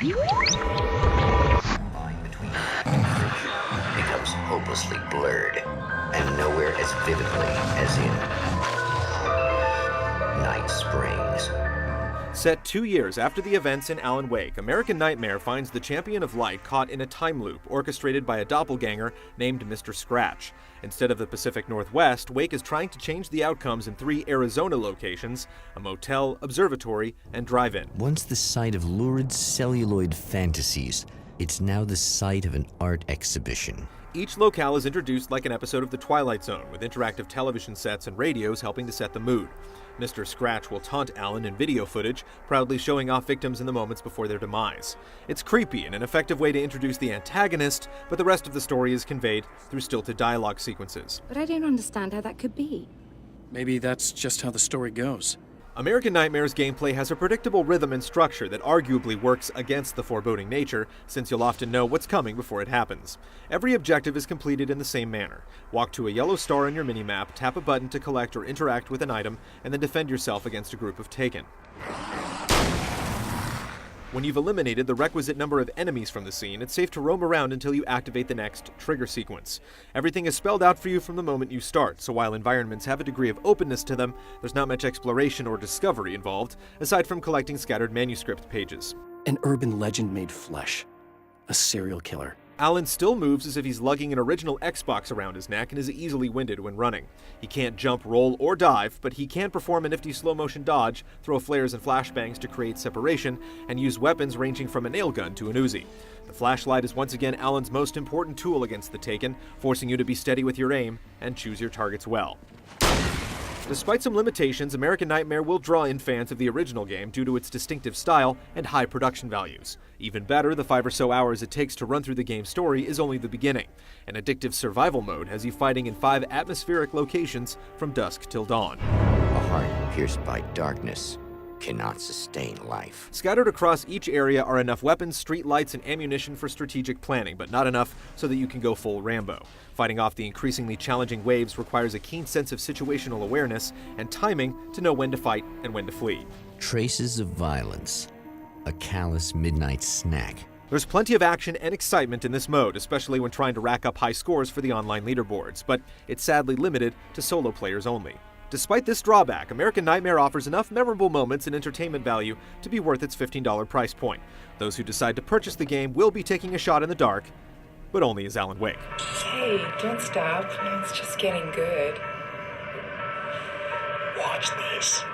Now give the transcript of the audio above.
line between becomes hopelessly blurred, and nowhere as vividly as in Night Springs. Set 2 years after the events in Alan Wake, American Nightmare finds the Champion of Light caught in a time loop orchestrated by a doppelganger named Mr. Scratch. Instead of the Pacific Northwest, Wake is trying to change the outcomes in 3 Arizona locations: a motel, observatory, and drive-in. Once the site of lurid celluloid fantasies, it's now the site of an art exhibition. Each locale is introduced like an episode of The Twilight Zone, with interactive television sets and radios helping to set the mood. Mr. Scratch will taunt Alan in video footage, proudly showing off victims in the moments before their demise. It's creepy and an effective way to introduce the antagonist, but the rest of the story is conveyed through stilted dialogue sequences. But I don't understand how that could be. Maybe that's just how the story goes. American Nightmare's gameplay has a predictable rhythm and structure that arguably works against the foreboding nature, since you'll often know what's coming before it happens. Every objective is completed in the same manner. Walk to a yellow star on your minimap, tap a button to collect or interact with an item, and then defend yourself against a group of Taken. When you've eliminated the requisite number of enemies from the scene, it's safe to roam around until you activate the next trigger sequence. Everything is spelled out for you from the moment you start, so while environments have a degree of openness to them, there's not much exploration or discovery involved, aside from collecting scattered manuscript pages. An urban legend made flesh. A serial killer. Alan still moves as if he's lugging an original Xbox around his neck and is easily winded when running. He can't jump, roll, or dive, but he can perform a nifty slow-motion dodge, throw flares and flashbangs to create separation, and use weapons ranging from a nail gun to an Uzi. The flashlight is once again Alan's most important tool against the Taken, forcing you to be steady with your aim and choose your targets well. Despite some limitations, American Nightmare will draw in fans of the original game due to its distinctive style and high production values. Even better, the 5 or so hours it takes to run through the game's story is only the beginning. An addictive survival mode has you fighting in 5 atmospheric locations from dusk till dawn. A heart pierced by darkness cannot sustain life. Scattered across each area are enough weapons, streetlights, and ammunition for strategic planning, but not enough so that you can go full Rambo. Fighting off the increasingly challenging waves requires a keen sense of situational awareness and timing to know when to fight and when to flee. Traces of violence. A callous midnight snack. There's plenty of action and excitement in this mode, especially when trying to rack up high scores for the online leaderboards, but it's sadly limited to solo players only. Despite this drawback, American Nightmare offers enough memorable moments and entertainment value to be worth its $15 price point. Those who decide to purchase the game will be taking a shot in the dark, but only as Alan Wake. Hey, don't stop. It's just getting good. Watch this.